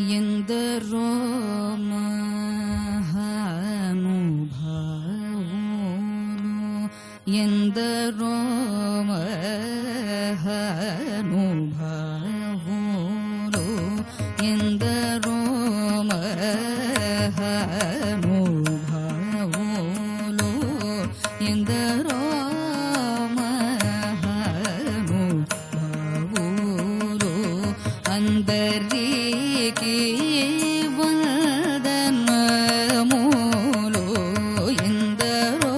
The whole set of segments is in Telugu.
ಎಂದರೋ ಮಹಾನುಭಾವೋಲು ಎಂದರೋ ಮಹಾನುಭಾವೋಲು ಎಂದರೋ ಮಹಾನುಭಾವೋಲು ಎಂದರೋ ಮಹಾನುಭಾವೋಲು అందరికి వందనములు ఎందరో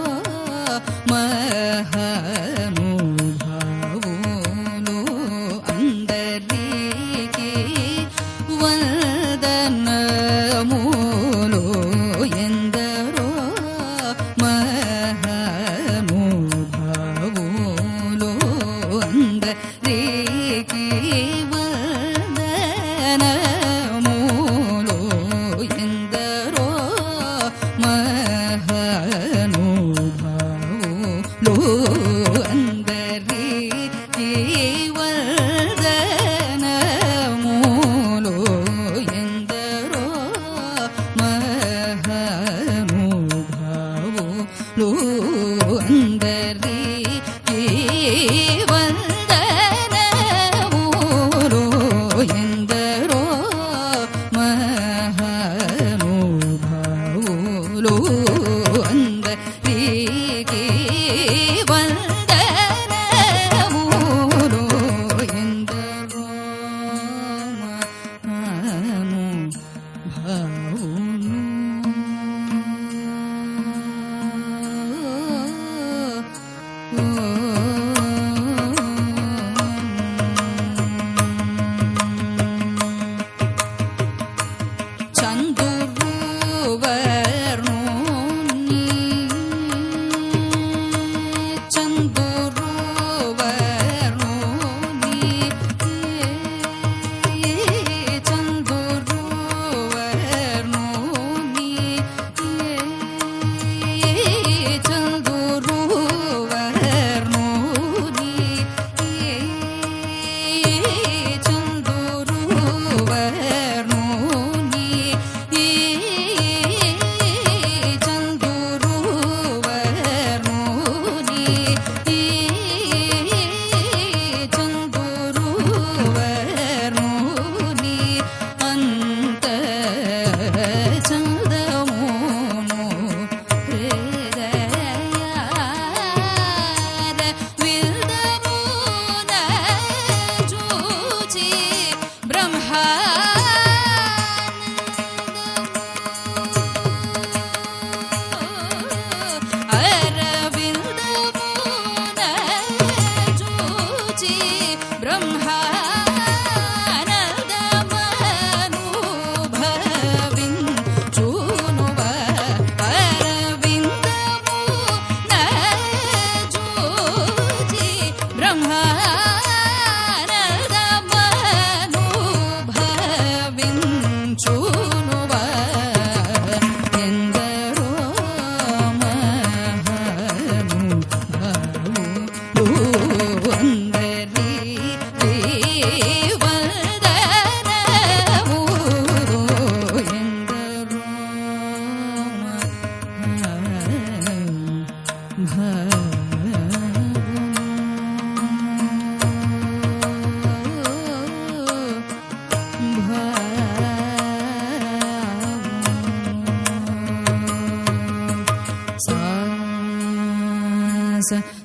మహానుభావులు అందరికి వందనములు ఎందరో మహానుభావులు అందరికి నమోలో ఎందరో మహానుభావులు అందరికి వందనములు ఎందరో మహానుభావులు అందరికి వందనములు ఎందరో మహానుభావులు అందరికి వందనములు ఎందరో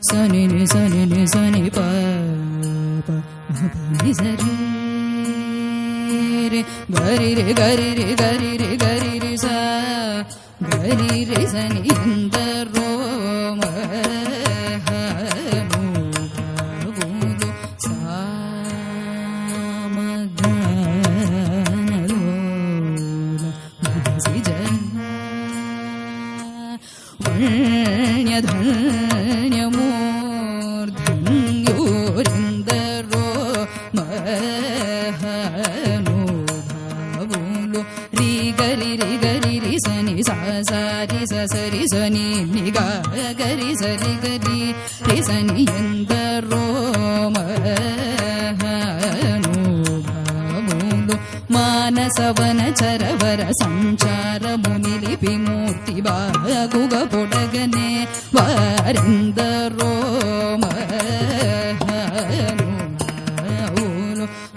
సని ని సని ప ని సరి రే గరి రే గరి రే గరి రే గరి రే సా గరి రే సని ఎందరో మహానుభావులు సామగానలో మదసి జన ధన్యమూర్ధన్యోరిందరో మహానుభావులు రి గరి రి గరి రి సని సా సారి సరి సని ని గా గరి సరి గరి రి సని ఎందరో సవన చరవర సంచార మునిలిపి మూర్తి బాగుగ పొడగనే వారెందరో మహానుభావులు.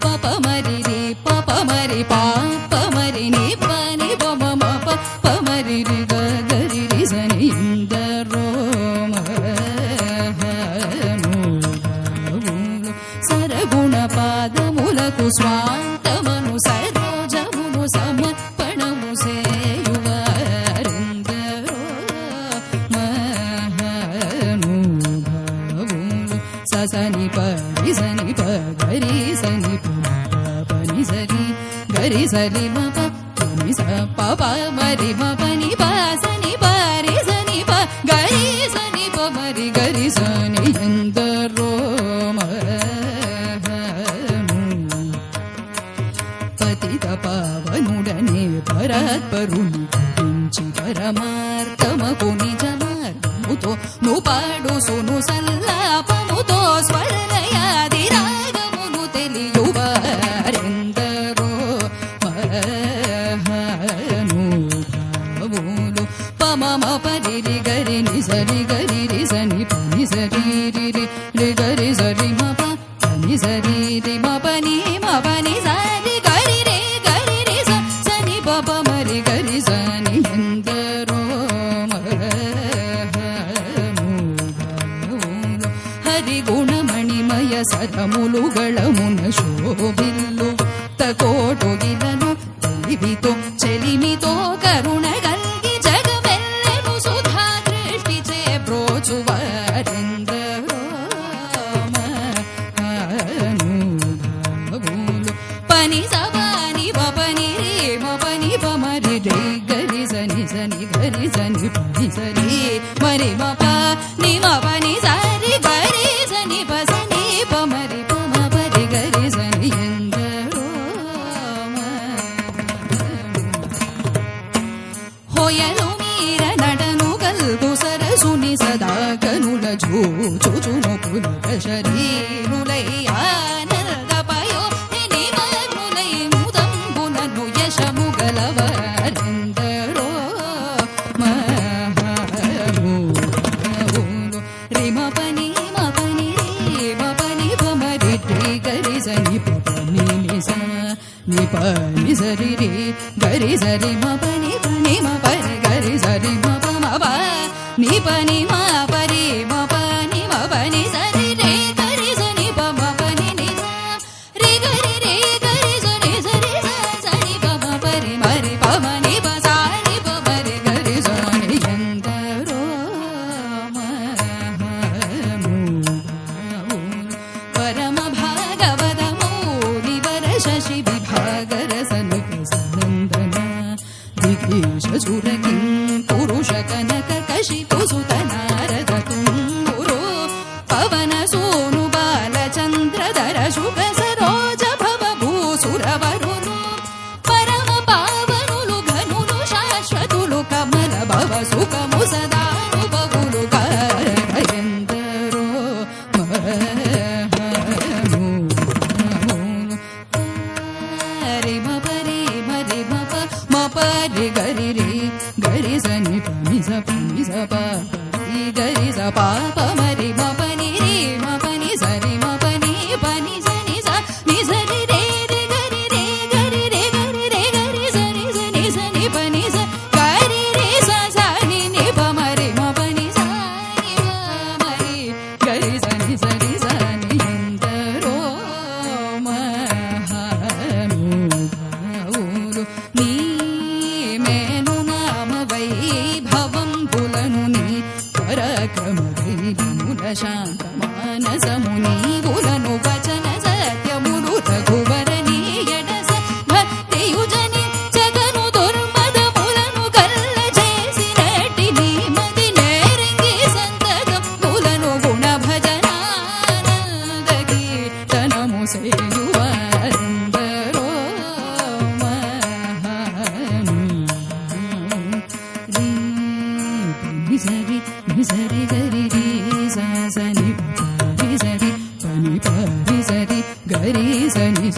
పపమరి రి పపమరి పాపమరి ని పని పమ పమరి రి గరి రి సని ఎందరో మహానుభావులు. సరగుణ పాదములకు స్వాంతమను సరోజమును సమర్పణము సేయువారెందరో మహానుభావులు. ససని పరి సని పరి సని పని సరి గరి సరి మప పని స పప మరి మపని పని పరి సని ప గరి సని ప మరి గరి సని ఎందరో పతిత పావనుడనే పరాత్పరుని గురించి పరమార్థమకు నిజ మార్గముతో నుపాడు సును సల్లాపముతో స్వరలయాది రాగమును తెలియువారెందరో మహానుభావులు. పమమ పరి రి గరి ని సరి గరి రి సని పని సరి రి రి రి గరి సరి మప పని సరి రి మపని మపని సరి గరి రే గరి రి సని పప మరి గరి సని ఎందరో మహానుభావులు. హరి గుణమణిమయ సరములుగళమున శోభిల్లు తకోటొగిలను తెలివితో చెలిమితో కరుణ గల్గి జగమెల్లెను సుధా దృష్టి చే బ్రోచువారెందరో మహానుభావులు. పని సవాని పని రే మపని పమరి రే గరి సని సని గరి సని పని సరి మరి మప ని మపని సరి గరి సని పసని పమరి పమ పరి గరి సని ఎందరో హోయలు మీర నడను గల్గు సరసుని సదా కనుల చూచును పులక శరీరులై ఆనందపయో నిమగ్నులై ముదంబునను యశముగలవారెందరో మహానుభావులు. రిమ పని మపని రే మపని పమరి రే గరి సని పని నిస ని పని సరి రే గరి సరి మపని పని మపరి గరి సరి మప మప ని పని మపరి మపని మపని సరి రే గరి సని పమ పని నిస రే గరి సరి సరి సని పమ పరి మరి పమని పసాని పమరి గరి సని ఎందరో మహానుభావులు. పరమ భాగవతమో నివర శశి విభాగర సనక సనందన దిగేశ సురకిం పురుష కనక కశిపు సుత నారద తుంగురు పవన సోను బాలచంద్రధర శుభ సరోజ భవ భూసురవరులు. పరమ పావనులు ఘనులు శాశ్వతులు కమల భవ సుఖము సదానుభవులు ఎందరో మహానుభావులు. రి మపరి మరి మప మపరి గరి రి గరి సని పని స పని గరి స పాప మరి మపని రి మపని సరి మపని పని సని స ని సరి రే రి గరి రే గరి రే గరి రే గరి సని సని సని పని స గరి రే స సని ని పమరి మపని సని మరి గరి సని సరి సని ఎందరో మహానుభావులు. నీ మేను నామ వైభవం పులను నీ పరక్రమ వైభముల శాంత మానసముని బులను వచన సత్యములు రఘువర నీయడస భక్తియుజని జగను దుర్మదములను కల్ల చేసినట్టి నీ మది నేరంగి సంతతం పులను గుణ భజనానంద కీర్తనము సేయువారెందరో మహానుభావులు. సరి సరి గరి రి సని సరి పని సరి గరి సని